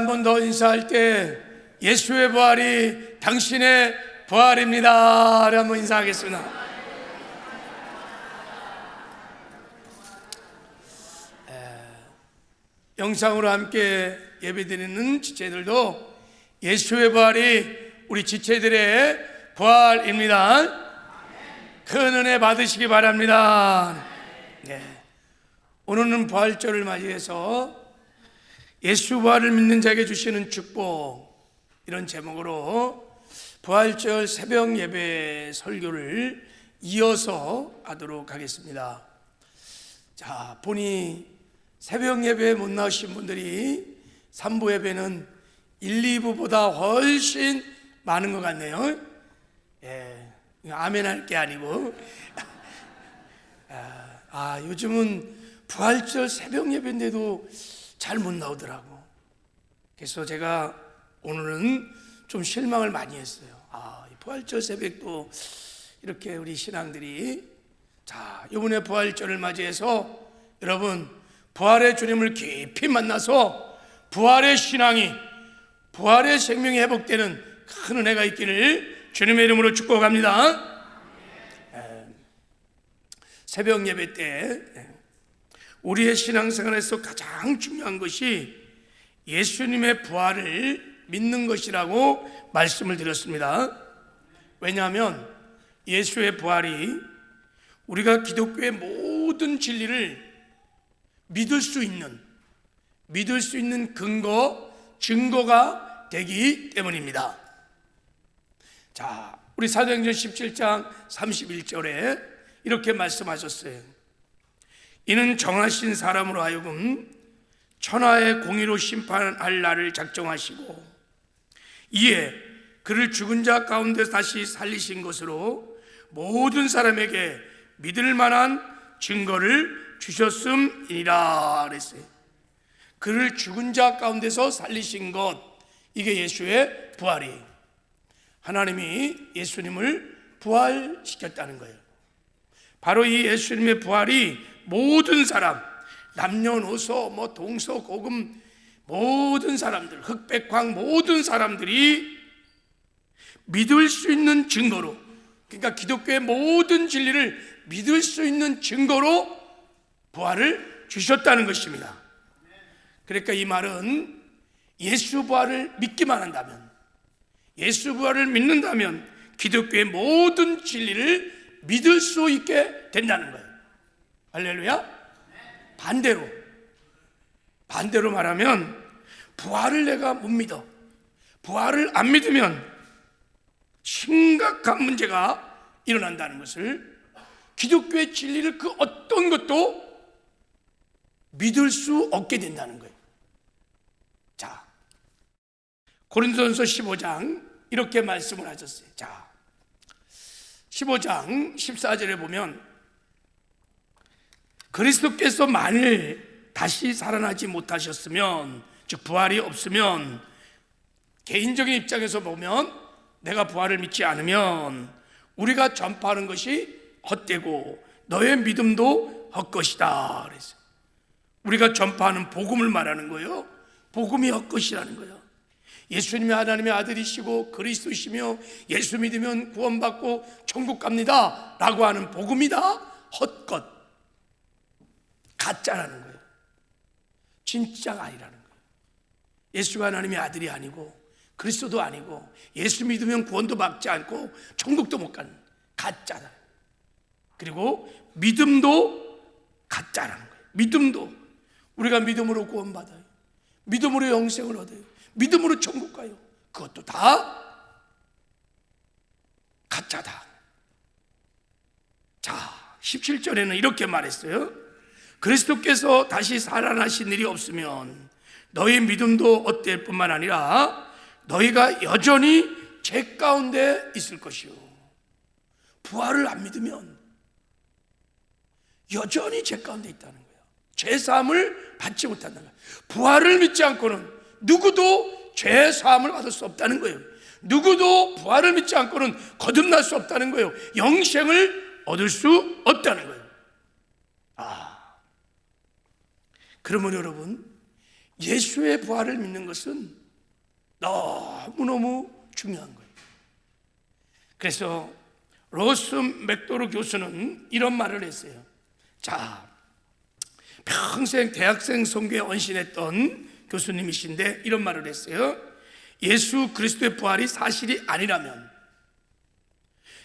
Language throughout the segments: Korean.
한 번 더 인사할 때 예수의 부활이 당신의 부활입니다. 한번 인사하겠습니다. 영상으로 함께 예배드리는 지체들도 예수의 부활이 우리 지체들의 부활입니다. 큰 은혜 받으시기 바랍니다. 네. 오늘은 부활절을 맞이해서 예수 부활을 믿는 자에게 주시는 축복, 이런 제목으로 부활절 새벽 예배 설교를 이어서 하도록 하겠습니다. 자, 보니 새벽 예배에 못 나오신 분들이 3부 예배는 1, 2부보다 훨씬 많은 것 같네요. 아멘 할 게 아니고 요즘은 부활절 새벽 예배인데도 잘 못 나오더라고. 그래서 제가 오늘은 좀 실망을 많이 했어요. 부활절 새벽도 이렇게 우리 신앙들이, 자, 이번에 부활절을 맞이해서 여러분 부활의 주님을 깊이 만나서 부활의 신앙이, 부활의 생명이 회복되는 큰 은혜가 있기를 주님의 이름으로 축복합니다. 새벽 예배 때 우리의 신앙생활에서 가장 중요한 것이 예수님의 부활을 믿는 것이라고 말씀을 드렸습니다. 왜냐하면 예수의 부활이 우리가 기독교의 모든 진리를 믿을 수 있는 근거, 증거가 되기 때문입니다. 자, 우리 사도행전 17장 31절에 이렇게 말씀하셨어요. 이는 정하신 사람으로 하여금 천하의 공의로 심판할 날을 작정하시고 이에 그를 죽은 자 가운데서 다시 살리신 것으로 모든 사람에게 믿을 만한 증거를 주셨음이니라 그랬어요. 그를 죽은 자 가운데서 살리신 것, 이게 예수의 부활이, 하나님이 예수님을 부활시켰다는 거예요. 바로 이 예수님의 부활이 모든 사람, 남녀노소, 동서고금 모든 사람들, 흑백광 모든 사람들이 믿을 수 있는 증거로, 그러니까 기독교의 모든 진리를 믿을 수 있는 증거로 부활을 주셨다는 것입니다. 그러니까 이 말은 예수 부활을 믿기만 한다면, 예수 부활을 믿는다면 기독교의 모든 진리를 믿을 수 있게 된다는 거예요. 할렐루야. 반대로 말하면 부활을 내가 못 믿어, 부활을 안 믿으면 심각한 문제가 일어난다는 것을, 기독교의 진리를 그 어떤 것도 믿을 수 없게 된다는 거예요. 자, 고린도전서 15장 이렇게 말씀을 하셨어요. 자, 15장 14절에 보면 그리스도께서 만일 다시 살아나지 못하셨으면, 즉 부활이 없으면, 개인적인 입장에서 보면 내가 부활을 믿지 않으면 우리가 전파하는 것이 헛되고 너의 믿음도 헛것이다 그랬어요. 우리가 전파하는 복음을 말하는 거예요. 복음이 헛것이라는 거예요. 예수님이 하나님의 아들이시고 그리스도시며 예수 믿으면 구원받고 천국 갑니다 라고 하는 복음이다 헛것, 가짜라는 거예요. 진짜가 아니라는 거예요. 예수가 하나님의 아들이 아니고 그리스도도 아니고 예수 믿으면 구원도 받지 않고 천국도 못 가는 가짜다. 그리고 믿음도 가짜라는 거예요. 믿음도, 우리가 믿음으로 구원받아요, 믿음으로 영생을 얻어요, 믿음으로 천국 가요, 그것도 다 가짜다. 자, 17절에는 이렇게 말했어요. 그리스도께서 다시 살아나신 일이 없으면 너희 믿음도 헛될 뿐만 아니라 너희가 여전히 죄 가운데 있을 것이요. 부활을 안 믿으면 여전히 죄 가운데 있다는 거예요. 죄 사함을 받지 못한다는 거예요. 부활을 믿지 않고는 누구도 죄 사함을 받을 수 없다는 거예요. 누구도 부활을 믿지 않고는 거듭날 수 없다는 거예요. 영생을 얻을 수 없다는 거예요. 그러면 여러분, 예수의 부활을 믿는 것은 너무너무 중요한 거예요. 그래서 로스 맥도르 교수는 이런 말을 했어요. 자, 평생 대학생 선교에 헌신했던 교수님이신데 이런 말을 했어요. 예수 그리스도의 부활이 사실이 아니라면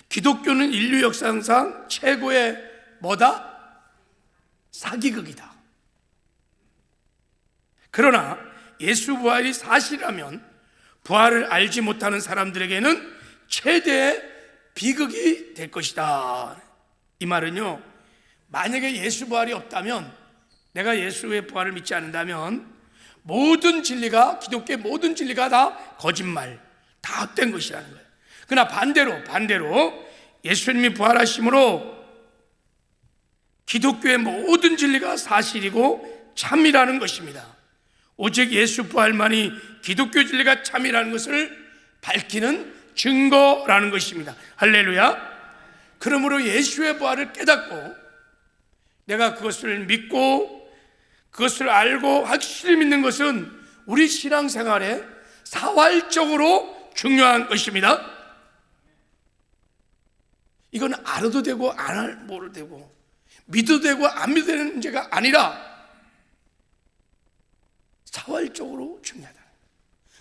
기독교는 인류 역사상 최고의 뭐다? 사기극이다. 그러나 예수 부활이 사실이라면 부활을 알지 못하는 사람들에게는 최대의 비극이 될 것이다. 이 말은요, 만약에 예수 부활이 없다면, 내가 예수의 부활을 믿지 않는다면 모든 진리가, 기독교의 모든 진리가 다 거짓말, 다 헛된 것이라는 거예요. 그러나 반대로 예수님이 부활하심으로 기독교의 모든 진리가 사실이고 참이라는 것입니다. 오직 예수 부활만이 기독교 진리가 참이라는 것을 밝히는 증거라는 것입니다. 할렐루야. 그러므로 예수의 부활을 깨닫고 내가 그것을 믿고 그것을 알고 확실히 믿는 것은 우리 신앙생활에 사활적으로 중요한 것입니다. 이건 알아도 되고 안 모르도 되고 믿어도 되고 안 믿어도 되는 문제가 아니라 사활적으로 중요하다.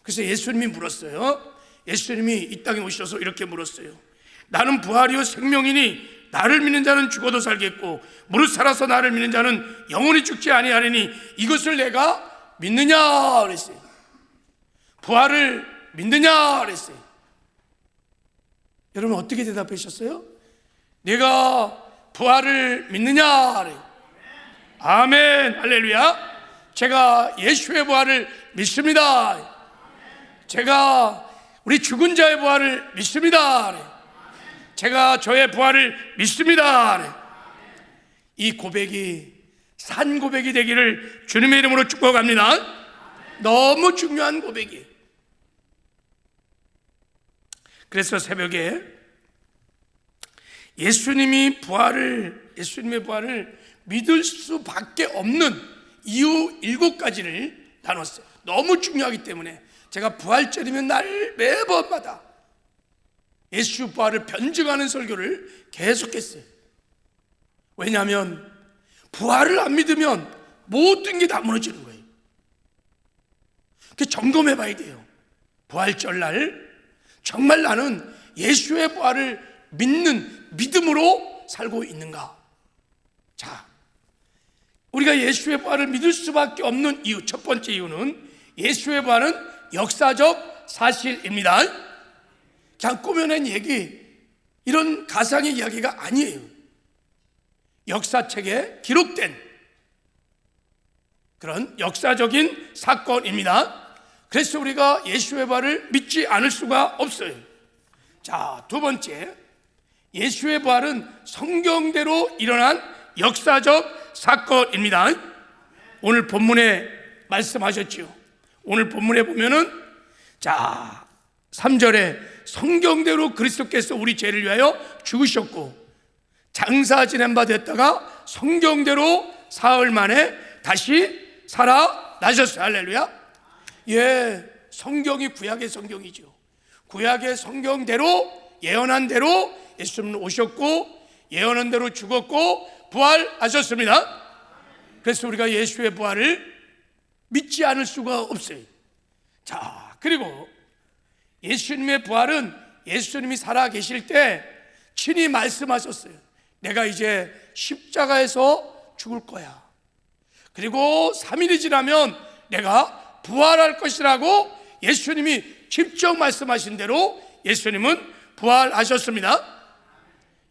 그래서 예수님이 물었어요. 예수님이 이 땅에 오셔서 이렇게 물었어요. 나는 부활이요 생명이니 나를 믿는 자는 죽어도 살겠고 무릇 살아서 나를 믿는 자는 영원히 죽지 아니하리니 이것을 내가 믿느냐 그랬어요. 부활을 믿느냐 그랬어요. 여러분 어떻게 대답하셨어요? 내가 부활을 믿느냐 그래요. 아멘 할렐루야. 제가 예수의 부활을 믿습니다. 제가 우리 죽은 자의 부활을 믿습니다. 제가 저의 부활을 믿습니다. 이 고백이 산 고백이 되기를 주님의 이름으로 축복합니다. 너무 중요한 고백이에요. 그래서 새벽에 예수님의 부활을 믿을 수밖에 없는 이유 7가지를 나눴어요. 너무 중요하기 때문에 제가 부활절이면 날 매번마다 예수 부활을 변증하는 설교를 계속했어요. 왜냐하면 부활을 안 믿으면 모든 게 다 무너지는 거예요. 점검해 봐야 돼요. 부활절날 정말 나는 예수의 부활을 믿는 믿음으로 살고 있는가? 자, 우리가 예수의 부활을 믿을 수밖에 없는 이유, 첫 번째 이유는 예수의 부활은 역사적 사실입니다. 그냥 꾸며낸 얘기, 이런 가상의 이야기가 아니에요. 역사책에 기록된 그런 역사적인 사건입니다. 그래서 우리가 예수의 부활을 믿지 않을 수가 없어요. 자, 두 번째, 예수의 부활은 성경대로 일어난 역사적 사건입니다. 오늘 본문에 말씀하셨죠. 오늘 본문에 보면은 자 3절에 성경대로 그리스도께서 우리 죄를 위하여 죽으셨고 장사 지낸 바 됐다가 성경대로 사흘 만에 다시 살아나셨어요. 할렐루야. 예, 성경이 구약의 성경이죠. 구약의 성경대로 예언한 대로 예수님은 오셨고 예언한 대로 죽었고 부활하셨습니다. 그래서 우리가 예수의 부활을 믿지 않을 수가 없어요. 자, 그리고 예수님의 부활은 예수님이 살아 계실 때 친히 말씀하셨어요. 내가 이제 십자가에서 죽을 거야. 그리고 3일이 지나면 내가 부활할 것이라고 예수님이 직접 말씀하신 대로 예수님은 부활하셨습니다.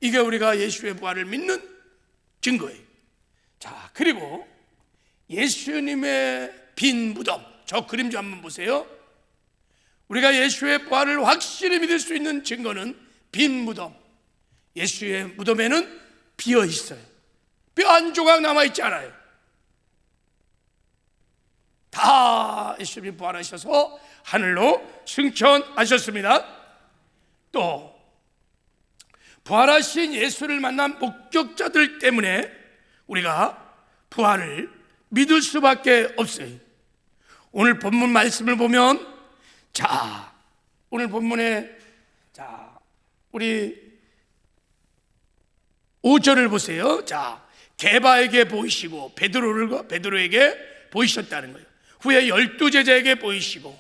이게 우리가 예수의 부활을 믿는 증거예요. 자, 그리고 예수님의 빈 무덤, 저 그림 좀 한번 보세요. 우리가 예수의 부활을 확실히 믿을 수 있는 증거는 빈 무덤. 예수의 무덤에는 비어 있어요. 뼈 한 조각 남아있지 않아요. 다 예수님이 부활하셔서 하늘로 승천하셨습니다. 또 부활하신 예수를 만난 목격자들 때문에 우리가 부활을 믿을 수밖에 없어요. 오늘 본문 말씀을 보면, 자, 오늘 본문에 우리 5절을 보세요. 자, 게바에게 보이시고 베드로에게 보이셨다는 거예요. 후에 12제자에게 보이시고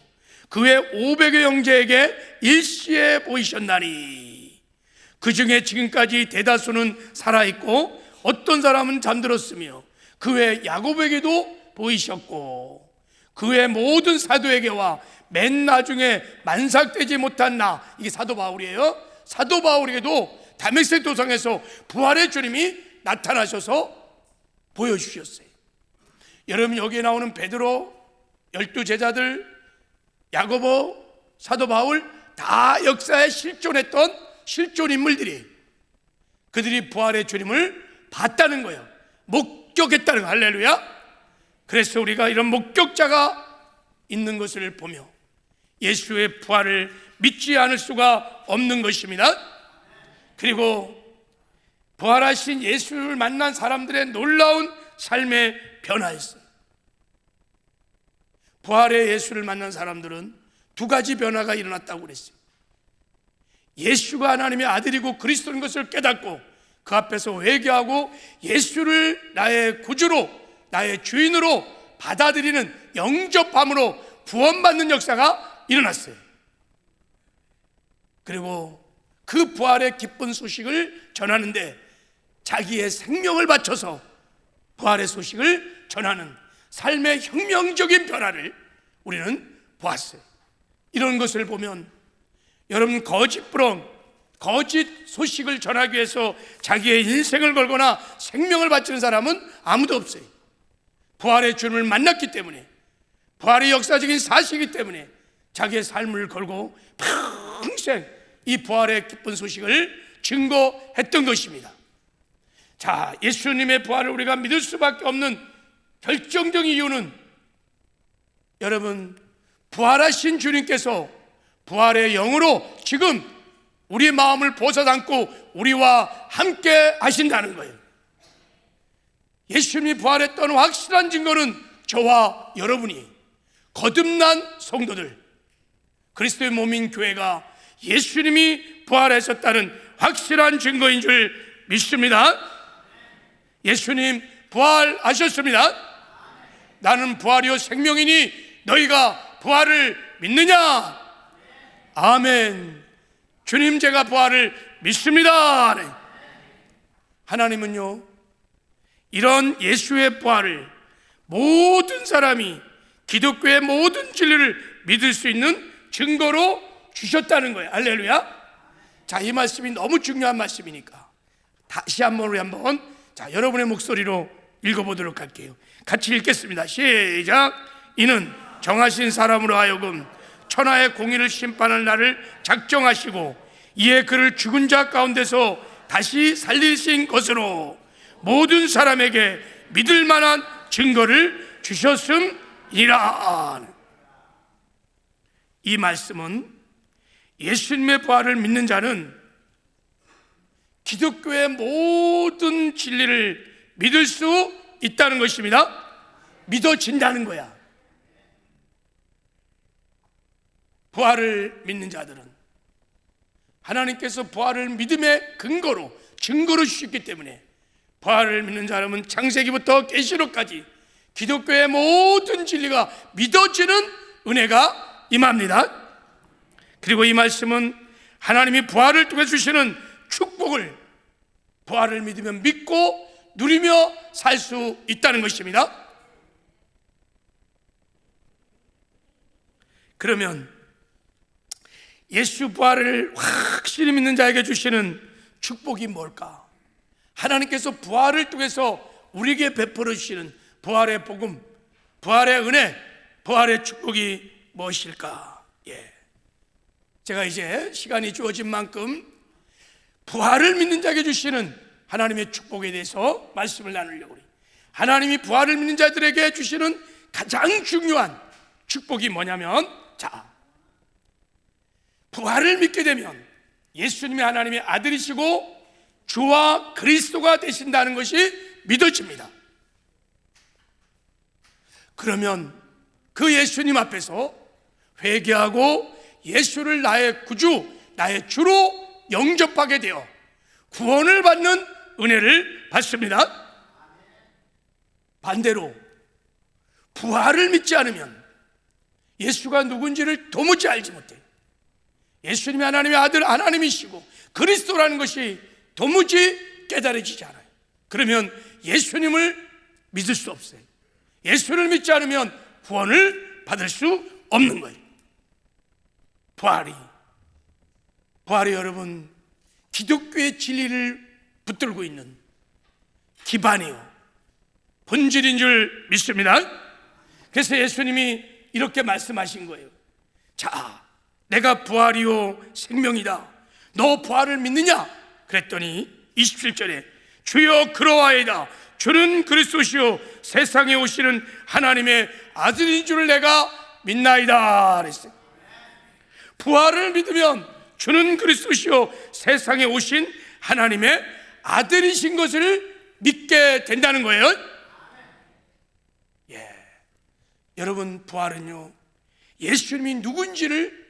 그 후에 500의 형제에게 일시에 보이셨나니 그 중에 지금까지 대다수는 살아있고 어떤 사람은 잠들었으며 그 후에 야곱에게도 보이셨고 그 후에 모든 사도에게와 맨 나중에 만삭되지 못한 나, 이게 사도 바울이에요. 사도 바울에게도 다메섹 도상에서 부활의 주님이 나타나셔서 보여주셨어요. 여러분, 여기에 나오는 베드로, 12제자들, 야고보, 사도 바울 다 역사에 실존했던 실존 인물들이, 그들이 부활의 주님을 봤다는 거예요. 목격했다는 거예요. 할렐루야. 그래서 우리가 이런 목격자가 있는 것을 보며 예수의 부활을 믿지 않을 수가 없는 것입니다. 그리고 부활하신 예수를 만난 사람들의 놀라운 삶의 변화였어요. 부활의 예수를 만난 사람들은 두 가지 변화가 일어났다고 그랬어요. 예수가 하나님의 아들이고 그리스도인 것을 깨닫고 그 앞에서 회개하고 예수를 나의 구주로, 나의 주인으로 받아들이는 영접함으로 구원받는 역사가 일어났어요. 그리고 그 부활의 기쁜 소식을 전하는데 자기의 생명을 바쳐서 부활의 소식을 전하는 삶의 혁명적인 변화를 우리는 보았어요. 이런 것을 보면 여러분, 거짓 소식을 전하기 위해서 자기의 인생을 걸거나 생명을 바치는 사람은 아무도 없어요. 부활의 주님을 만났기 때문에, 부활의 역사적인 사실이기 때문에 자기의 삶을 걸고 평생 이 부활의 기쁜 소식을 증거했던 것입니다. 자, 예수님의 부활을 우리가 믿을 수밖에 없는 결정적인 이유는, 여러분, 부활하신 주님께서 부활의 영으로 지금 우리 마음을 보사 담고 우리와 함께 하신다는 거예요. 예수님이 부활했던 확실한 증거는 저와 여러분이, 거듭난 성도들, 그리스도의 몸인 교회가 예수님이 부활하셨다는 확실한 증거인 줄 믿습니다. 예수님 부활하셨습니다. 나는 부활이요 생명이니 너희가 부활을 믿느냐? 아멘. 주님, 제가 부활을 믿습니다. 하나님은요, 이런 예수의 부활을 모든 사람이 기독교의 모든 진리를 믿을 수 있는 증거로 주셨다는 거예요. 할렐루야. 자, 이 말씀이 너무 중요한 말씀이니까 다시 한번 여러분의 목소리로 읽어보도록 할게요. 같이 읽겠습니다. 시작. 이는 정하신 사람으로 하여금 천하의 공의를 심판할 날을 작정하시고 이에 그를 죽은 자 가운데서 다시 살리신 것으로 모든 사람에게 믿을 만한 증거를 주셨음이라. 이 말씀은 예수님의 부활을 믿는 자는 기독교의 모든 진리를 믿을 수 있다는 것입니다. 믿어진다는 거야. 부활을 믿는 자들은 하나님께서 부활을 믿음의 증거로 주셨기 때문에 부활을 믿는 사람은 창세기부터 계시록까지 기독교의 모든 진리가 믿어지는 은혜가 임합니다. 그리고 이 말씀은 하나님이 부활을 통해 주시는 축복을 부활을 믿으면 믿고 누리며 살 수 있다는 것입니다. 그러면 예수 부활을 확실히 믿는 자에게 주시는 축복이 뭘까? 하나님께서 부활을 통해서 우리에게 베풀어 주시는 부활의 복음, 부활의 은혜, 부활의 축복이 무엇일까? 제가 이제 시간이 주어진 만큼 부활을 믿는 자에게 주시는 하나님의 축복에 대해서 말씀을 나누려고 해요. 하나님이 부활을 믿는 자들에게 주시는 가장 중요한 축복이 뭐냐면, 부활을 믿게 되면 예수님이 하나님의 아들이시고 주와 그리스도가 되신다는 것이 믿어집니다. 그러면 그 예수님 앞에서 회개하고 예수를 나의 구주, 나의 주로 영접하게 되어 구원을 받는 은혜를 받습니다. 반대로 부활을 믿지 않으면 예수가 누군지를 도무지 알지 못해요. 예수님이 하나님의 아들, 하나님이시고 그리스도라는 것이 도무지 깨달아지지 않아요. 그러면 예수님을 믿을 수 없어요. 예수를 믿지 않으면 구원을 받을 수 없는 거예요. 부활이 여러분 기독교의 진리를 붙들고 있는 기반이요 본질인 줄 믿습니다. 그래서 예수님이 이렇게 말씀하신 거예요. 자, 내가 부활이요 생명이다. 너 부활을 믿느냐? 그랬더니 27절에 주여 그러하이다. 주는 그리스도시요 세상에 오시는 하나님의 아들인 줄을 내가 믿나이다 그랬어요. 부활을 믿으면 주는 그리스도시요 세상에 오신 하나님의 아들이신 것을 믿게 된다는 거예요. 여러분, 부활은요 예수님이 누군지를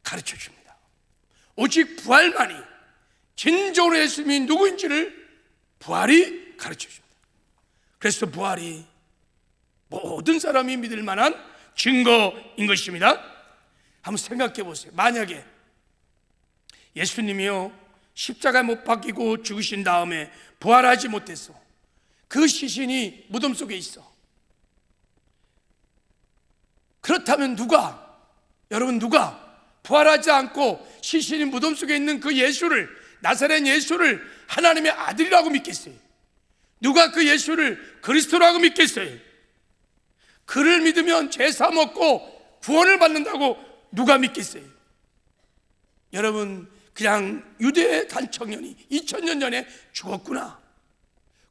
가르쳐 줍니다. 오직 부활만이 진정으로 예수님이 누구인지를 부활이 가르쳐 줍니다. 그래서 부활이 모든 사람이 믿을 만한 증거인 것입니다. 한번 생각해 보세요. 만약에 예수님이요 십자가에 못 박히고 죽으신 다음에 부활하지 못해서 그 시신이 무덤 속에 있어. 그렇다면 여러분 누가 부활하지 않고 시신이 무덤 속에 있는 그 예수를, 나사렛 예수를 하나님의 아들이라고 믿겠어요? 누가 그 예수를 그리스도라고 믿겠어요? 그를 믿으면 제사 먹고 구원을 받는다고 누가 믿겠어요? 여러분, 그냥 유대의 단청년이 2000년 전에 죽었구나.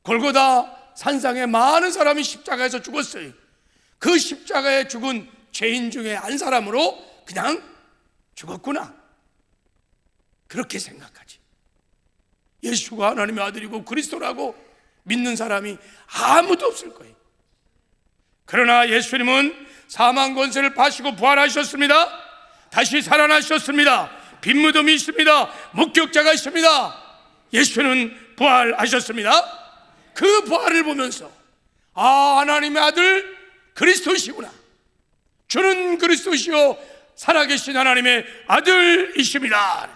골고다 산상에 많은 사람이 십자가에서 죽었어요. 그 십자가에 죽은 죄인 중에 한 사람으로 그냥 죽었구나, 그렇게 생각하지. 예수가 하나님의 아들이고 그리스도라고 믿는 사람이 아무도 없을 거예요. 그러나 예수님은 사망 권세를 파시고 부활하셨습니다. 다시 살아나셨습니다. 빈 무덤이 있습니다. 목격자가 있습니다. 예수는 부활하셨습니다. 그 부활을 보면서 하나님의 아들 그리스도시구나, 주는 그리스도시요 살아계신 하나님의 아들이십니다.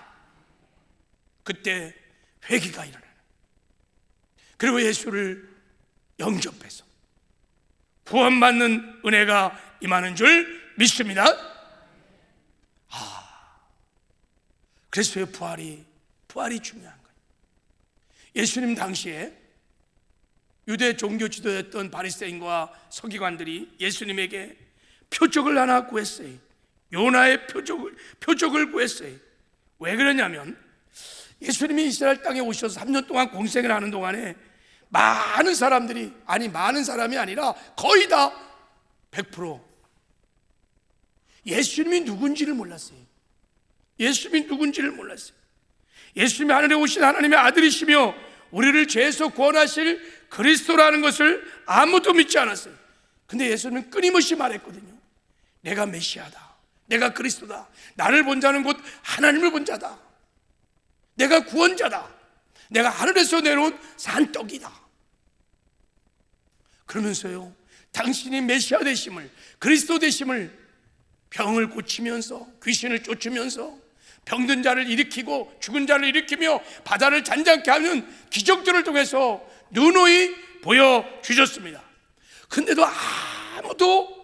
그때 회개가 일어나요. 그리고 예수를 영접해서 구원받는 은혜가 임하는 줄 믿습니다. 그래서 부활이 중요한 거예요. 예수님 당시에 유대 종교 지도였던 바리새인과 서기관들이 예수님에게 표적을 하나 구했어요. 요나의 표적을 구했어요. 왜 그러냐면 예수님이 이스라엘 땅에 오셔서 3년 동안 공생을 하는 동안에 많은 사람들이, 많은 사람이 아니라 거의 다 100% 예수님이 누군지를 몰랐어요. 예수님이 하늘에 오신 하나님의 아들이시며 우리를 죄에서 구원하실 그리스도라는 것을 아무도 믿지 않았어요. 근데 예수님은 끊임없이 말했거든요. 내가 메시아다, 내가 그리스도다, 나를 본 자는 곧 하나님을 본 자다, 내가 구원자다, 내가 하늘에서 내려온 산떡이다. 그러면서요 당신이 메시아 되심을, 그리스도 되심을 병을 고치면서, 귀신을 쫓으면서, 병든 자를 일으키고 죽은 자를 일으키며 바다를 잔잔케 하는 기적들을 통해서 누누이 보여주셨습니다. 근데도 아무도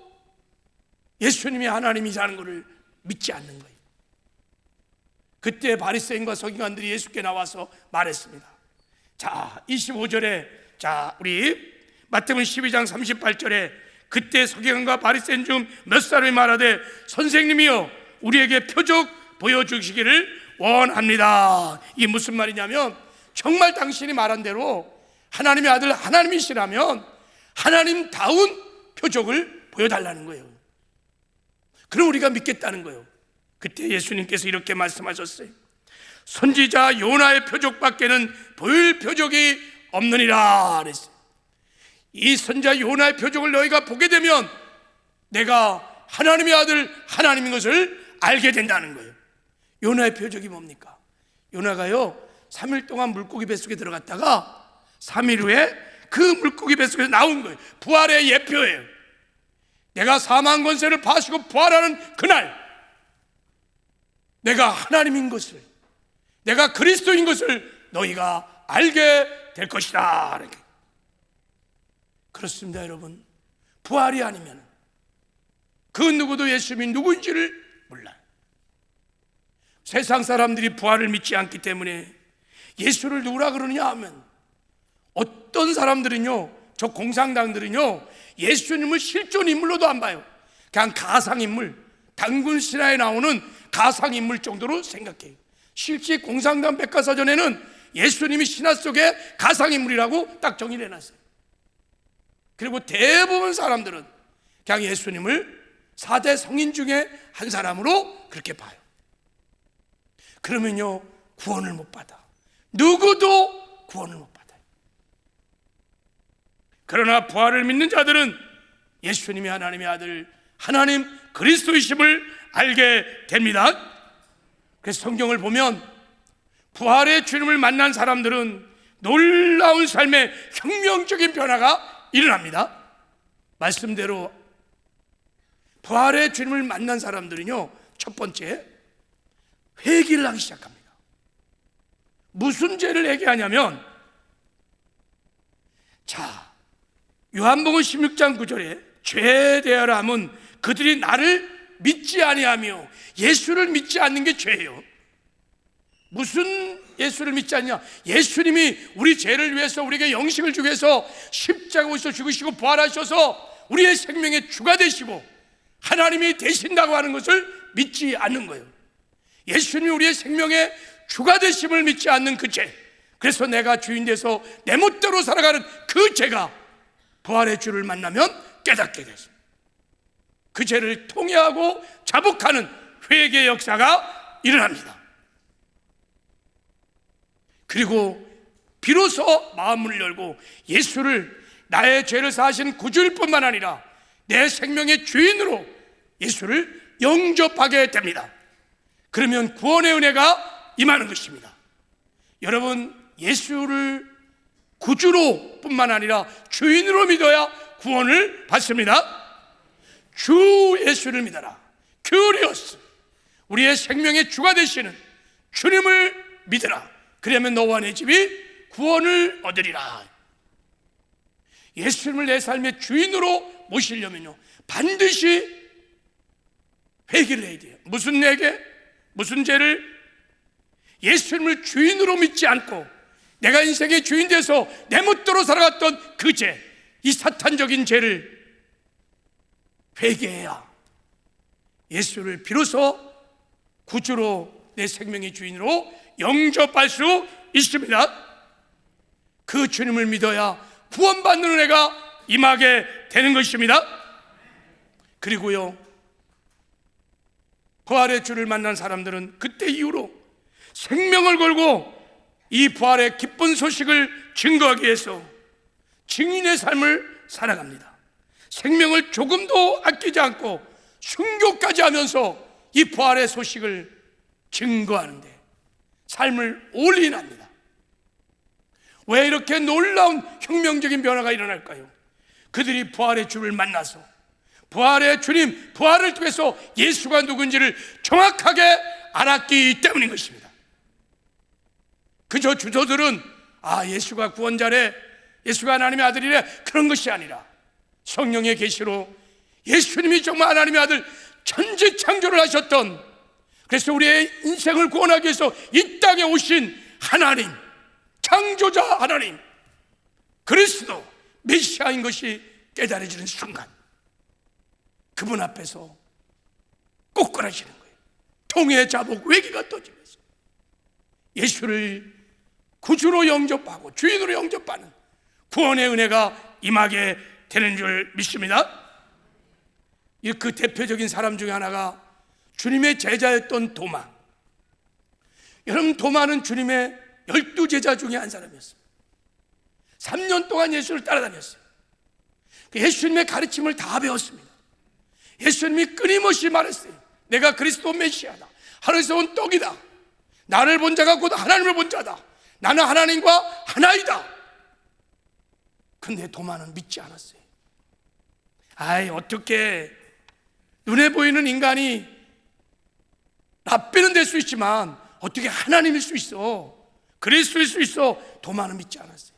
예수님이 하나님이라는 것을 믿지 않는 거예요. 그때 바리새인과 서기관들이 예수께 나와서 말했습니다. 자, 25절에 우리 마태복음 12장 38절에 그때 서기관과 바리새인 중 몇 사람이 말하되 선생님이여 우리에게 표적 보여주시기를 원합니다. 이게 무슨 말이냐면 정말 당신이 말한 대로 하나님의 아들 하나님이시라면 하나님다운 표적을 보여달라는 거예요. 그럼 우리가 믿겠다는 거예요. 그때 예수님께서 이렇게 말씀하셨어요. 선지자 요나의 표적밖에는 보일 표적이 없느니라 그랬어요. 이 선지자 요나의 표적을 너희가 보게 되면 내가 하나님의 아들 하나님인 것을 알게 된다는 거예요. 요나의 표적이 뭡니까? 요나가요 3일 동안 물고기 뱃속에 들어갔다가 3일 후에 그 물고기 뱃속에서 나온 거예요. 부활의 예표예요. 내가 사망 권세를 파시고 부활하는 그날 내가 하나님인 것을, 내가 그리스도인 것을 너희가 알게 될 것이다. 그렇습니다. 여러분, 부활이 아니면 그 누구도 예수님이 누구인지를 몰라요. 세상 사람들이 부활을 믿지 않기 때문에 예수를 누구라 그러느냐 하면, 어떤 사람들은요, 저 공산당들은요, 예수님을 실존 인물로도 안 봐요. 그냥 가상인물, 단군 신화에 나오는 가상인물 정도로 생각해요. 실제 공산당 백과사전에는 예수님이 신화 속의 가상인물이라고 딱 정의를 해놨어요. 그리고 대부분 사람들은 그냥 예수님을 4대 성인 중에 한 사람으로 그렇게 봐요. 그러면요, 구원을 못 받아. 누구도 구원을 못 받아요. 그러나 부활을 믿는 자들은 예수님이 하나님의 아들, 하나님 그리스도이심을 알게 됩니다. 그래서 성경을 보면 부활의 주님을 만난 사람들은 놀라운 삶의 혁명적인 변화가 일어납니다. 말씀대로 부활의 주님을 만난 사람들은요, 첫 번째 회개를 하기 시작합니다. 무슨 죄를 회개하냐면, 자, 요한복음 16장 9절에 죄에 대하라 함은 그들이 나를 믿지 아니하며, 예수를 믿지 않는 게 죄예요. 무슨 예수를 믿지 않냐? 예수님이 우리 죄를 위해서, 우리에게 영식을 주기 위해서 십자가에서 죽으시고 부활하셔서 우리의 생명의 주가 되시고 하나님이 되신다고 하는 것을 믿지 않는 거예요. 예수님이 우리의 생명의 주가 되심을 믿지 않는 그 죄, 그래서 내가 주인 돼서 내 멋대로 살아가는 그 죄가 부활의 주를 만나면 깨닫게 됐어요. 그 죄를 통회하고 자복하는 회개 역사가 일어납니다. 그리고 비로소 마음을 열고 예수를 나의 죄를 사하신 구주일 뿐만 아니라 내 생명의 주인으로 예수를 영접하게 됩니다. 그러면 구원의 은혜가 임하는 것입니다. 여러분, 예수를 구주로 뿐만 아니라 주인으로 믿어야 구원을 받습니다. 주 예수를 믿어라. 큐리오스, 우리의 생명의 주가 되시는 주님을 믿으라. 그러면 너와 내 집이 구원을 얻으리라. 예수님을 내 삶의 주인으로 모시려면요, 반드시 회개를 해야 돼요. 무슨 회개? 무슨 죄를? 예수님을 주인으로 믿지 않고 내가 인생의 주인 돼서 내 멋대로 살아갔던 그 죄, 이 사탄적인 죄를 회개해야 예수를 비로소 구주로 내 생명의 주인으로 영접할 수 있습니다. 그 주님을 믿어야 구원받는 은혜가 임하게 되는 것입니다. 그리고요, 부활의 주를 만난 사람들은 그때 이후로 생명을 걸고 이 부활의 기쁜 소식을 증거하기 위해서 증인의 삶을 살아갑니다. 생명을 조금도 아끼지 않고 순교까지 하면서 이 부활의 소식을 증거하는데 삶을 올인합니다. 왜 이렇게 놀라운 혁명적인 변화가 일어날까요? 그들이 부활의 주를 만나서 부활의 주님, 부활을 통해서 예수가 누군지를 정확하게 알았기 때문인 것입니다. 그저 주도들은 예수가 구원자래, 예수가 하나님의 아들이래, 그런 것이 아니라 성령의 계시로 예수님이 정말 하나님의 아들, 천지창조를 하셨던, 그래서 우리의 인생을 구원하기 위해서 이 땅에 오신 하나님, 창조자 하나님, 그리스도 메시아인 것이 깨달아지는 순간 그분 앞에서 꼬꾸라지는 거예요. 통해 자복 외기가 떠지면서 예수를 구주로 영접하고 주인으로 영접하는 구원의 은혜가 임하게 되는 줄 믿습니다. 그 대표적인 사람 중에 하나가 주님의 제자였던 도마. 여러분, 도마는 주님의 12제자 중에 한 사람이었습니다. 3년 동안 예수를 따라다녔어요. 예수님의 가르침을 다 배웠습니다. 예수님이 끊임없이 말했어요. 내가 그리스도 메시아다. 하늘에서 온 떡이다. 나를 본 자가 곧 하나님을 본 자다. 나는 하나님과 하나이다. 근데 도마는 믿지 않았어요. 아이, 어떻게 눈에 보이는 인간이 랍비는 될 수 있지만 어떻게 하나님일 수 있어? 그리스도일 수 있어? 도마는 믿지 않았어요.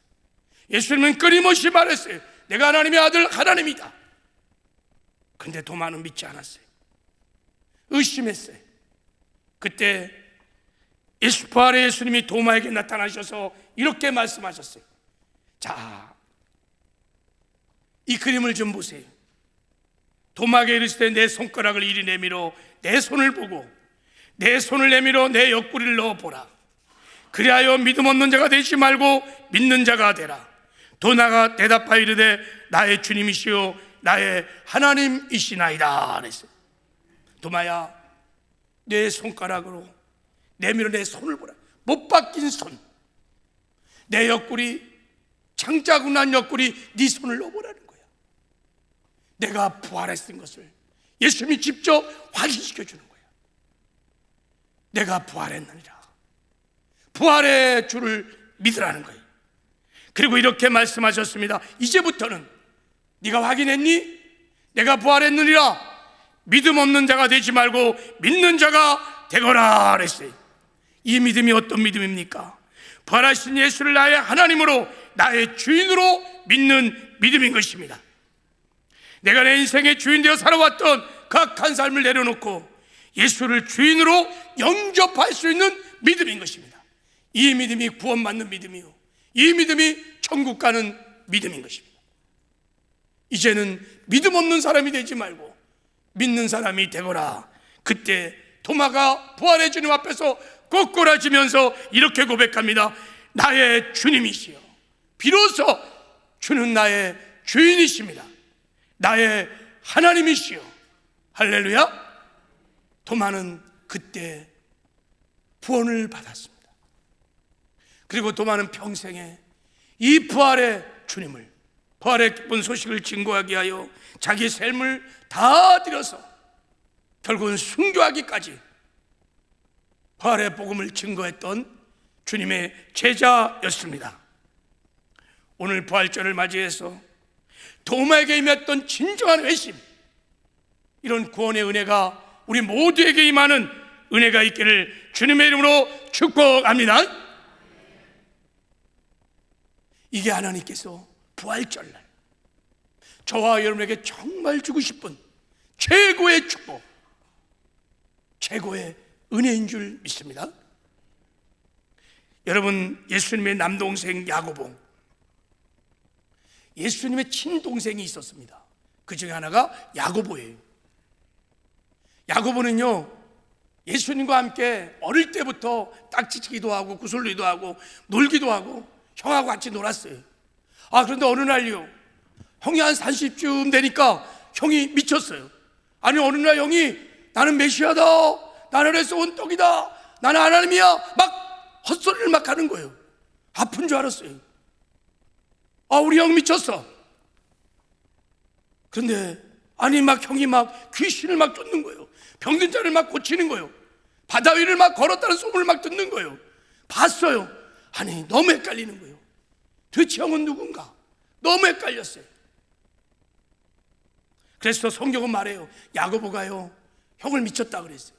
예수님은 끊임없이 말했어요. 내가 하나님의 아들 하나님이다. 근데 도마는 믿지 않았어요. 의심했어요. 그때 부활의 예수님이 도마에게 나타나셔서 이렇게 말씀하셨어요. 자, 이 그림을 좀 보세요. 도마에게 이르시되 내 손가락을 이리 내밀어 내 손을 보고 내 손을 내밀어 내 옆구리를 넣어보라. 그리하여 믿음 없는 자가 되지 말고 믿는 자가 되라. 도마가 대답하여 이르되 나의 주님이시요 나의 하나님이시나이다 그랬어요. 도마야, 내 손가락으로 내밀어 내 손을 보라. 못 박힌 손, 내 옆구리, 창자국 난 옆구리 네 손을 넣어보라는 거야. 내가 부활했던 것을 예수님이 직접 확인시켜 주는 거야. 내가 부활했느니라. 부활의 주를 믿으라는 거예요. 그리고 이렇게 말씀하셨습니다. 이제부터는 네가 확인했니? 내가 부활했느니라. 믿음 없는 자가 되지 말고 믿는 자가 되거라 그랬어요. 이 믿음이 어떤 믿음입니까? 부활하신 예수를 나의 하나님으로 나의 주인으로 믿는 믿음인 것입니다. 내가 내 인생의 주인 되어 살아왔던 각한 삶을 내려놓고 예수를 주인으로 영접할 수 있는 믿음인 것입니다. 이 믿음이 구원받는 믿음이요, 이 믿음이 천국 가는 믿음인 것입니다. 이제는 믿음 없는 사람이 되지 말고 믿는 사람이 되거라. 그때 도마가 부활의 주님 앞에서 꼬꾸라지면서 이렇게 고백합니다. 나의 주님이시여, 비로소 주는 나의 주인이십니다. 나의 하나님이시여. 할렐루야. 도마는 그때 구원을 받았습니다. 그리고 도마는 평생에 이 부활의 주님을, 부활의 기쁜 소식을 증거하기 위하여 자기 삶을 다 들여서 결국은 순교하기까지 부활의 복음을 증거했던 주님의 제자였습니다. 오늘 부활절을 맞이해서 도마에게 임했던 진정한 회심, 이런 구원의 은혜가 우리 모두에게 임하는 은혜가 있기를 주님의 이름으로 축복합니다. 이게 하나님께서 부활절날 저와 여러분에게 정말 주고 싶은 최고의 축복, 최고의 은혜인 줄 믿습니다. 여러분, 예수님의 남동생 야고보, 예수님의 친동생이 있었습니다. 그 중에 하나가 야고보예요. 야고보는요, 예수님과 함께 어릴 때부터 딱지치기도 하고 구슬리도 하고 놀기도 하고 형하고 같이 놀았어요. 그런데 어느 날요, 형이 한 40쯤 되니까 형이 미쳤어요. 아니, 어느 날 형이 나는 메시아다, 나는 하늘에서 온 떡이다, 나는 하나님이야, 막 헛소리를 막 하는 거예요. 아픈 줄 알았어요. 우리 형 미쳤어. 그런데 막 형이 막 귀신을 막 쫓는 거예요. 병든 자를 막 고치는 거예요. 바다 위를 막 걸었다는 소문을 막 듣는 거예요. 봤어요. 너무 헷갈리는 거예요. 도대체 형은 누군가? 너무 헷갈렸어요. 그래서 성경은 말해요. 야고보가요, 형을 미쳤다 그랬어요.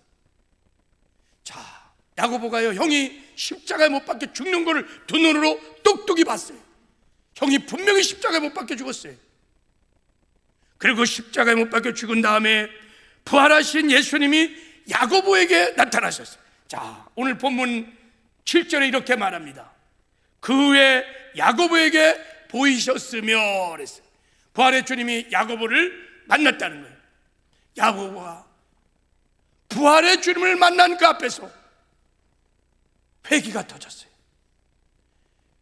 자, 야고보가요, 형이 십자가에 못 박혀 죽는 거를 두 눈으로 똑똑히 봤어요. 형이 분명히 십자가에 못 박혀 죽었어요. 그리고 십자가에 못 박혀 죽은 다음에 부활하신 예수님이 야고보에게 나타나셨어요. 자, 오늘 본문 7절에 이렇게 말합니다. 그 후에 야고보에게 보이셨으며 그랬어요. 부활의 주님이 야고보를 만났다는 거예요. 야고보가 부활의 주님을 만난 그 앞에서 회개가 터졌어요.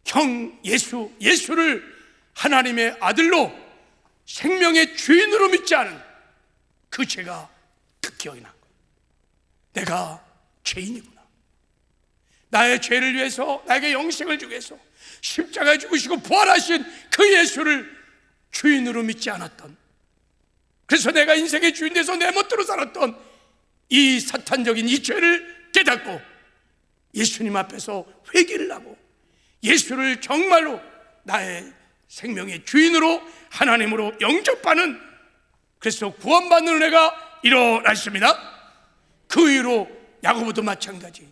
형 예수를 하나님의 아들로 생명의 주인으로 믿지 않은 그 죄가 그 기억이 난 거예요. 내가 죄인이구나. 나의 죄를 위해서, 나에게 영생을 주기 위해서 십자가에 죽으시고 부활하신 그 예수를 주인으로 믿지 않았던 그래서 내가 인생의 주인 돼서 내 멋대로 살았던 이 사탄적인 이 죄를 깨닫고 예수님 앞에서 회개를 하고 예수를 정말로 나의 생명의 주인으로 하나님으로 영접하는, 그래서 구원받는 은혜가 일어났습니다. 그 이후로 야고보도 마찬가지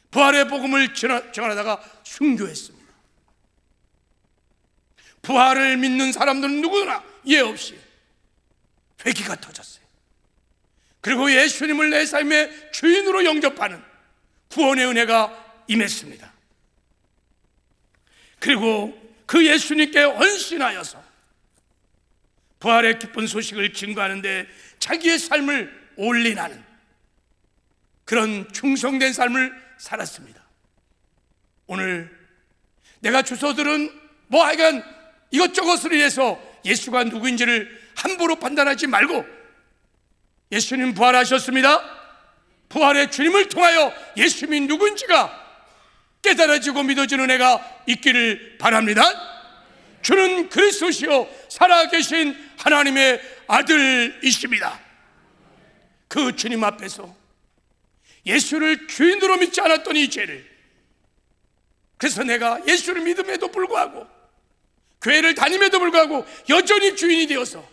부활의 복음을 전하다가 순교했습니다. 부활을 믿는 사람들은 누구나 예 없이 회개가 터졌어요. 그리고 예수님을 내 삶의 주인으로 영접하는 구원의 은혜가 임했습니다. 그리고 그 예수님께 헌신하여서 부활의 기쁜 소식을 증거하는데 자기의 삶을 올인하는 그런 충성된 삶을 살았습니다. 오늘 내가 주소들은 하여간 이것저것으로 인해서 예수가 누구인지를 함부로 판단하지 말고 예수님 부활하셨습니다. 부활의 주님을 통하여 예수님이 누구인지가 깨달아지고 믿어지는 은혜가 있기를 바랍니다. 주는 그리스도시요 살아계신 하나님의 아들이십니다. 그 주님 앞에서 예수를 주인으로 믿지 않았던 이 죄를, 그래서 내가 예수를 믿음에도 불구하고 교회를 다님에도 불구하고 여전히 주인이 되어서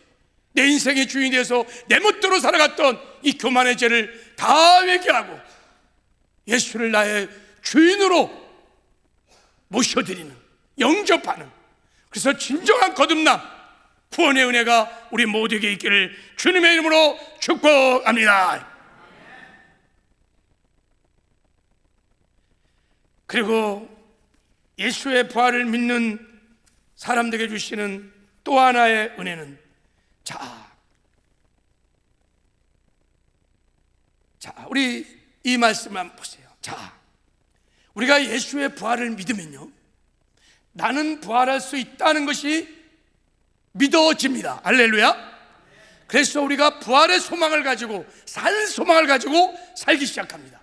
내 인생의 주인이 되어서 내 멋대로 살아갔던 이 교만의 죄를 다 회개하고 예수를 나의 주인으로 모셔드리는, 영접하는, 그래서 진정한 거듭남, 구원의 은혜가 우리 모두에게 있기를 주님의 이름으로 축복합니다. 그리고 예수의 부활을 믿는 사람들에게 주시는 또 하나의 은혜는 우리 이 말씀 한번 보세요. 우리가 예수의 부활을 믿으면요, 나는 부활할 수 있다는 것이 믿어집니다. 할렐루야. 그래서 우리가 부활의 소망을 가지고, 산 소망을 가지고 살기 시작합니다.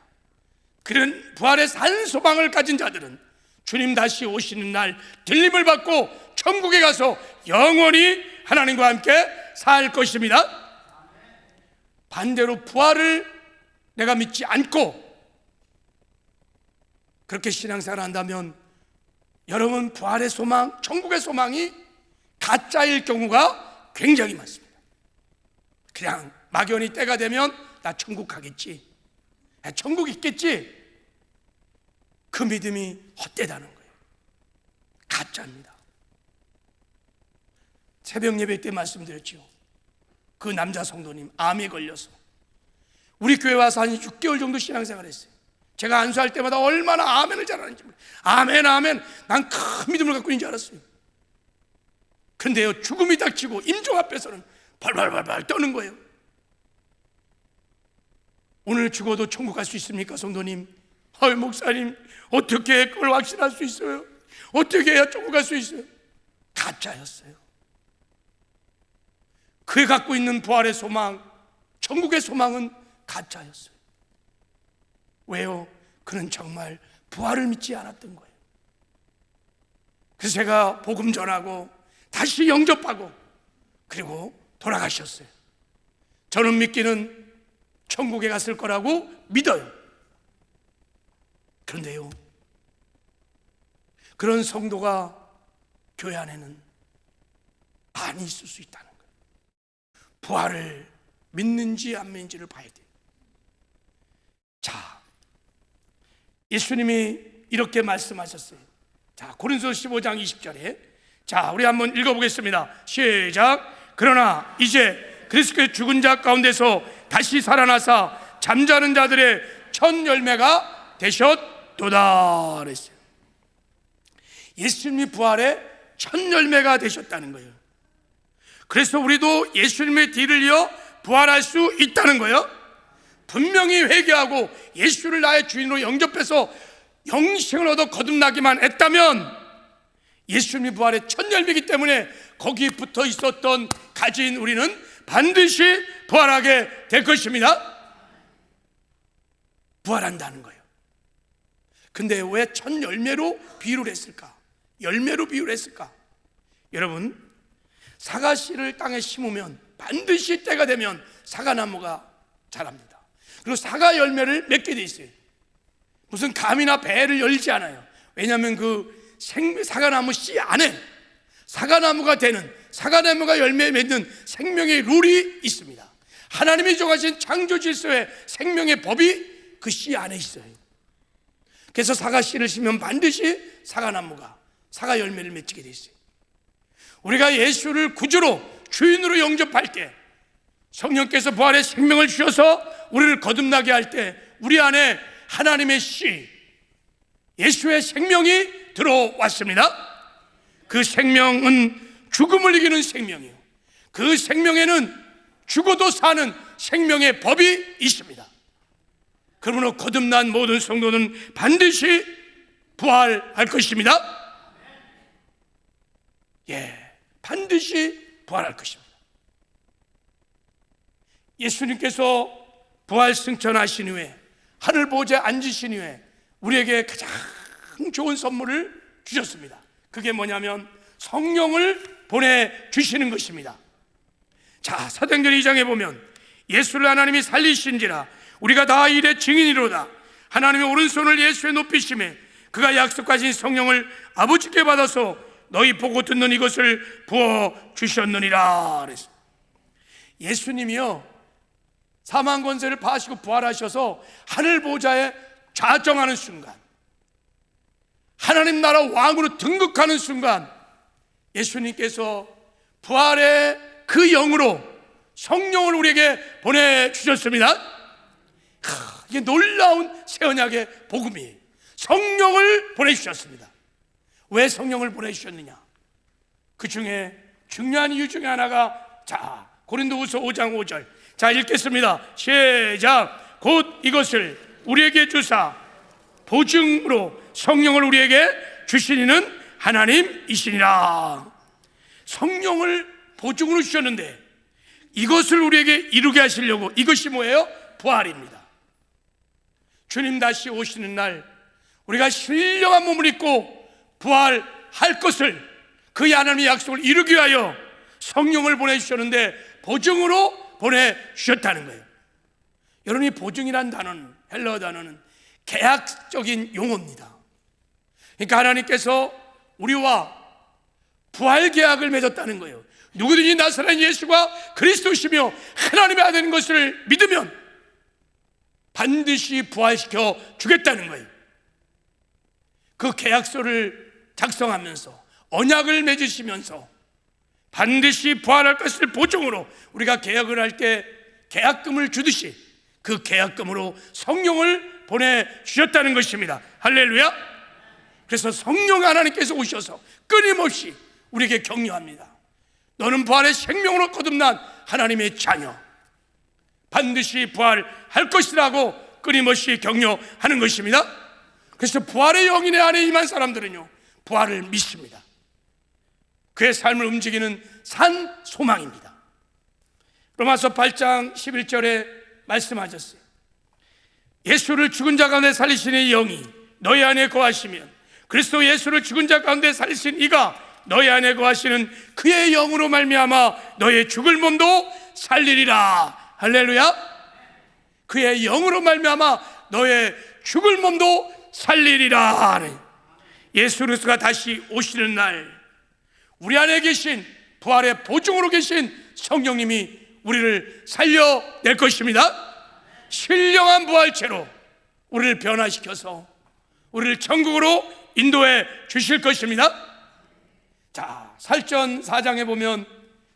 그런 부활의 산 소망을 가진 자들은 주님 다시 오시는 날 들림을 받고 천국에 가서 영원히 하나님과 함께 살 것입니다. 반대로 부활을 내가 믿지 않고 그렇게 신앙생활을 한다면 여러분 부활의 소망, 천국의 소망이 가짜일 경우가 굉장히 많습니다. 그냥 막연히 때가 되면 나 천국 가겠지, 천국 있겠지, 그 믿음이 헛되다는 거예요. 가짜입니다. 새벽 예배 때 말씀드렸죠. 그 남자 성도님 암에 걸려서 우리 교회 와서 한 6개월 정도 신앙생활 했어요. 제가 안수할 때마다 얼마나 아멘을 잘하는지 몰라요. 아멘 아멘. 난 큰 믿음을 갖고 있는 줄 알았어요. 근데요, 죽음이 닥치고 임종 앞에서는 발발발발 떠는 거예요. 오늘 죽어도 천국 갈 수 있습니까, 성도님? 목사님, 어떻게 그걸 확신할 수 있어요? 어떻게 해야 천국 갈 수 있어요? 가짜였어요. 그에 갖고 있는 부활의 소망, 천국의 소망은 가짜였어요. 왜요? 그는 정말 부활을 믿지 않았던 거예요. 그래서 제가 복음 전하고 다시 영접하고 그리고 돌아가셨어요. 저는 믿기는 천국에 갔을 거라고 믿어요. 그런데요, 그런 성도가 교회 안에는 많이 있을 수 있다는 거예요. 부활을 믿는지 안 믿는지를 봐야 돼요. 예수님이 이렇게 말씀하셨어요. 고린도서 15장 20절에 우리 한번 읽어보겠습니다. 시작. 그러나 이제 그리스도의 죽은 자 가운데서 다시 살아나사 잠자는 자들의 첫 열매가 되셨도다 그랬어요. 예수님이 부활의 첫 열매가 되셨다는 거예요. 그래서 우리도 예수님의 뒤를 이어 부활할 수 있다는 거예요. 분명히 회개하고 예수를 나의 주인으로 영접해서 영생을 얻어 거듭나기만 했다면 예수님이 부활의 첫 열매이기 때문에 거기 붙어 있었던 가진 우리는 반드시 부활하게 될 것입니다. 부활한다는 거예요. 근데 왜 첫 열매로 비유를 했을까? 열매로 비유를 했을까? 여러분, 사과씨를 땅에 심으면 반드시 때가 되면 사과나무가 자랍니다. 그리고 사과 열매를 맺게 돼 있어요. 무슨 감이나 배를 열지 않아요. 왜냐하면 그 사과나무 씨 안에 사과나무가 되는, 사과나무가 열매 맺는 생명의 룰이 있습니다. 하나님이 정하신 창조 질서의 생명의 법이 그 씨 안에 있어요. 그래서 사과 씨를 심으면 반드시 사과나무가 사과 열매를 맺게 돼 있어요. 우리가 예수를 구주로 주인으로 영접할 때, 성령께서 부활의 생명을 주셔서 우리를 거듭나게 할 때 우리 안에 하나님의 씨, 예수의 생명이 들어왔습니다. 그 생명은 죽음을 이기는 생명이에요. 그 생명에는 죽어도 사는 생명의 법이 있습니다. 그러므로 거듭난 모든 성도는 반드시 부활할 것입니다. 반드시 부활할 것입니다. 예수님께서 부활 승천하신 후에 하늘 보좌에 앉으신 후에 우리에게 가장 좋은 선물을 주셨습니다. 그게 뭐냐면 성령을 보내주시는 것입니다. 자, 사도행전 2장에 보면 예수를 하나님이 살리신지라 우리가 다 이래 증인이로다. 하나님의 오른손을 예수에 높이시매 그가 약속하신 성령을 아버지께 받아서 너희 보고 듣는 이것을 부어주셨느니라. 그랬어요. 예수님이요, 사망 권세를 파하시고 부활하셔서 하늘 보좌에 좌정하는 순간, 하나님 나라 왕으로 등극하는 순간 예수님께서 부활의 그 영으로 성령을 우리에게 보내주셨습니다. 이게 놀라운 새 언약의 복음이에요. 성령을 보내주셨습니다. 왜 성령을 보내주셨느냐? 그 중에 중요한 이유 중에 하나가, 자, 고린도후서 5장 5절, 자, 읽겠습니다. 시작. 곧 이것을 우리에게 주사 보증으로 성령을 우리에게 주시는 하나님이시니라. 성령을 보증으로 주셨는데 이것을 우리에게 이루게 하시려고, 이것이 뭐예요? 부활입니다. 주님 다시 오시는 날 우리가 신령한 몸을 입고 부활할 것을, 그의 하나님의 약속을 이루기 위하여 성령을 보내주셨는데 보증으로 보내주셨다는 거예요. 여러분, 이 보증이란 단어는, 헬라어 단어는 계약적인 용어입니다. 그러니까 하나님께서 우리와 부활 계약을 맺었다는 거예요. 누구든지 나사렛 예수가 그리스도시며 하나님의 아들인 것을 믿으면 반드시 부활시켜 주겠다는 거예요. 그 계약서를 작성하면서 언약을 맺으시면서 반드시 부활할 것을 보증으로 우리가 계약을 할 때 계약금을 주듯이 그 계약금으로 성령을 보내주셨다는 것입니다. 할렐루야. 그래서 성령 하나님께서 오셔서 끊임없이 우리에게 격려합니다. 너는 부활의 생명으로 거듭난 하나님의 자녀, 반드시 부활할 것이라고 끊임없이 격려하는 것입니다. 그래서 부활의 영이 내 안에 임한 사람들은요, 부활을 믿습니다. 그의 삶을 움직이는 산 소망입니다. 로마서 8장 11절에 말씀하셨어요. 예수를 죽은 자 가운데 살리시는 영이 너희 안에 거하시면 그리스도 예수를 죽은 자 가운데 살리신 이가 너희 안에 거하시는 그의 영으로 말미암아 너의 죽을 몸도 살리리라. 할렐루야. 그의 영으로 말미암아 너의 죽을 몸도 살리리라. 예수 그리스도가 다시 오시는 날 우리 안에 계신 부활의 보증으로 계신 성령님이 우리를 살려낼 것입니다. 신령한 부활체로 우리를 변화시켜서 우리를 천국으로 인도해 주실 것입니다. 자, 살전 4장에 보면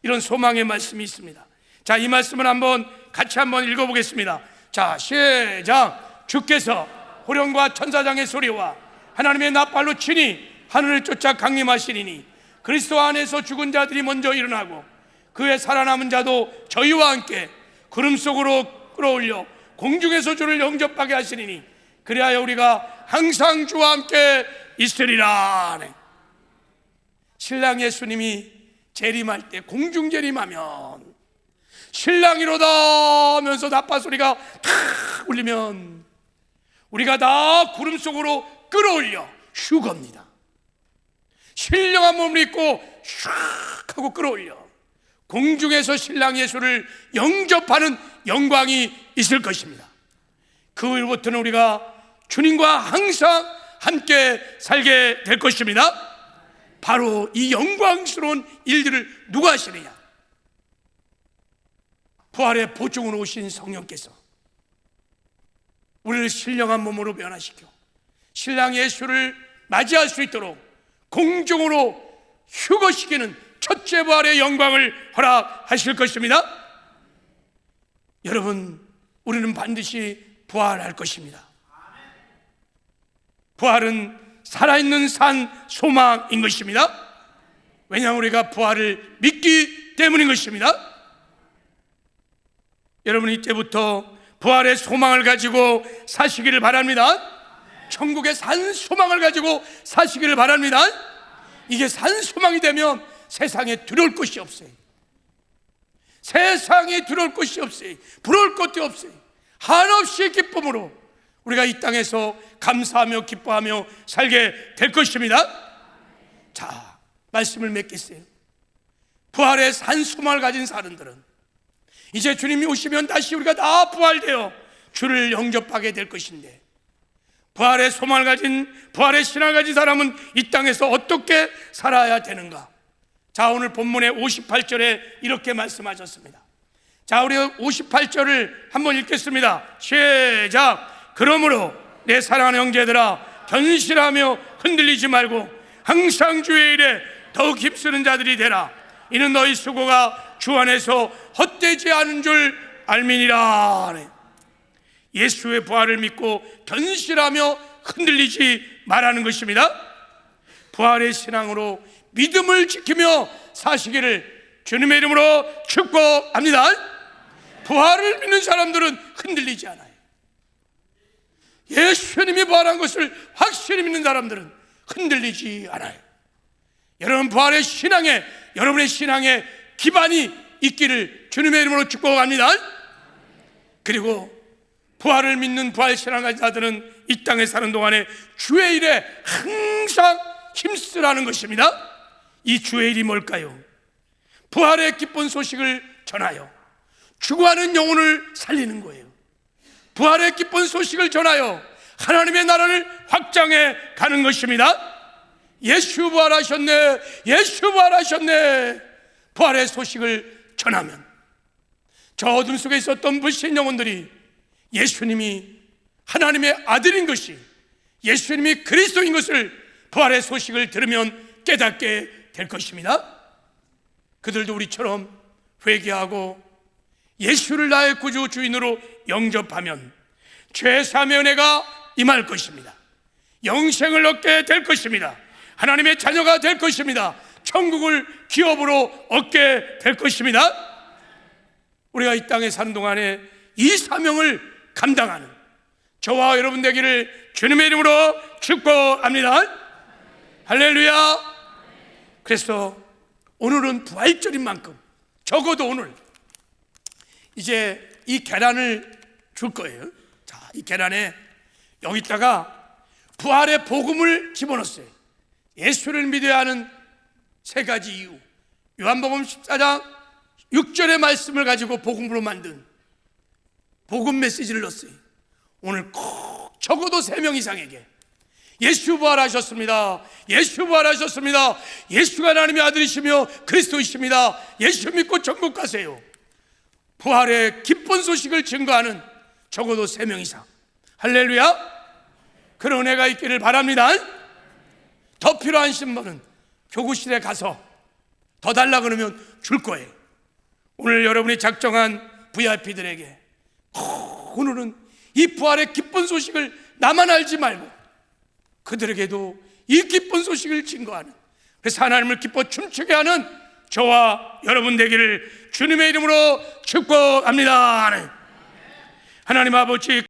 이런 소망의 말씀이 있습니다. 자, 이 말씀을 같이 한번 읽어보겠습니다. 자, 시작. 주께서 호령과 천사장의 소리와 하나님의 나팔로 치니 하늘을 쫓아 강림하시리니 그리스도 안에서 죽은 자들이 먼저 일어나고 그의 살아남은 자도 저희와 함께 구름 속으로 끌어올려 공중에서 주를 영접하게 하시리니 그리하여 우리가 항상 주와 함께 있으리라. 신랑 예수님이 재림할 때, 공중 재림하면 신랑이로다 하면서 나팔소리가 탁 울리면 우리가 다 구름 속으로 끌어올려 휴겁니다. 신령한 몸을 입고 슉 하고 끌어올려 공중에서 신랑 예수를 영접하는 영광이 있을 것입니다. 그 후부터는 우리가 주님과 항상 함께 살게 될 것입니다. 바로 이 영광스러운 일들을 누가 하시느냐? 부활의 보증으로 오신 성령께서 우리를 신령한 몸으로 변화시켜 신랑 예수를 맞이할 수 있도록 공중으로 휴거시키는 첫째 부활의 영광을 허락하실 것입니다. 여러분, 우리는 반드시 부활할 것입니다. 부활은 살아있는 산 소망인 것입니다. 왜냐하면 우리가 부활을 믿기 때문인 것입니다. 여러분, 이때부터 부활의 소망을 가지고 사시기를 바랍니다. 천국의 산 소망을 가지고 사시기를 바랍니다. 이게 산 소망이 되면 세상에 두려울 것이 없어요. 세상에 두려울 것이 없어요. 부러울 것도 없어요. 한없이 기쁨으로 우리가 이 땅에서 감사하며 기뻐하며 살게 될 것입니다. 자, 말씀을 맺겠어요. 부활의 산 소망을 가진 사람들은 이제 주님이 오시면 다시 우리가 다 부활되어 주를 영접하게 될 것인데, 부활의 소망을 가진, 부활의 신앙을 가진 사람은 이 땅에서 어떻게 살아야 되는가? 자, 오늘 본문의 58절에 이렇게 말씀하셨습니다. 자, 우리 58절을 한번 읽겠습니다. 시작. 그러므로 내 사랑하는 형제들아, 견실하며 흔들리지 말고 항상 주의 일에 더욱 힘쓰는 자들이 되라. 이는 너희 수고가 주 안에서 헛되지 않은 줄 알미니라. 예수의 부활을 믿고 견실하며 흔들리지 말라는 것입니다. 부활의 신앙으로 믿음을 지키며 사시기를 주님의 이름으로 축복합니다. 부활을 믿는 사람들은 흔들리지 않아요. 예수님이 부활한 것을 확실히 믿는 사람들은 흔들리지 않아요. 여러분, 부활의 신앙에, 여러분의 신앙에 기반이 있기를 주님의 이름으로 축복합니다. 그리고 부활을 믿는 부활 신앙 가진 자들은 이 땅에 사는 동안에 주의 일에 항상 힘쓰라는 것입니다. 이 주의 일이 뭘까요? 부활의 기쁜 소식을 전하여 죽어가는 영혼을 살리는 거예요. 부활의 기쁜 소식을 전하여 하나님의 나라를 확장해 가는 것입니다. 예수 부활하셨네, 예수 부활하셨네. 부활의 소식을 전하면 저 어둠 속에 있었던 불신 영혼들이 예수님이 하나님의 아들인 것이, 예수님이 그리스도인 것을 부활의 소식을 들으면 깨닫게 될 것입니다. 그들도 우리처럼 회개하고 예수를 나의 구주 주인으로 영접하면 죄사함의 은혜가 임할 것입니다. 영생을 얻게 될 것입니다. 하나님의 자녀가 될 것입니다. 천국을 기업으로 얻게 될 것입니다. 우리가 이 땅에 사는 동안에 이 사명을 감당하는 저와 여러분 되기를 주님의 이름으로 축복합니다. 할렐루야. 그래서 오늘은 부활절인 만큼 적어도 오늘 이제 이 계란을 줄 거예요. 자, 이 계란에 여기다가 부활의 복음을 집어넣었어요. 예수를 믿어야 하는 세 가지 이유, 요한복음 14장 6절의 말씀을 가지고 복음으로 만든 복음 메시지를 넣었어요. 오늘 꼭 적어도 3명 이상에게 예수 부활하셨습니다, 예수 부활하셨습니다, 예수가 하나님의 아들이시며 그리스도이십니다, 예수 믿고 천국 가세요, 부활의 기쁜 소식을 증거하는 적어도 3명 이상, 할렐루야. 그런 은혜가 있기를 바랍니다. 더 필요하신 분은 교구실에 가서 더 달라 그러면 줄 거예요. 오늘 여러분이 작정한 VIP들에게 오늘은 이 부활의 기쁜 소식을 나만 알지 말고 그들에게도 이 기쁜 소식을 증거하는, 그래서 하나님을 기뻐 춤추게 하는 저와 여러분 되기를 주님의 이름으로 축복합니다. 하나님 아버지,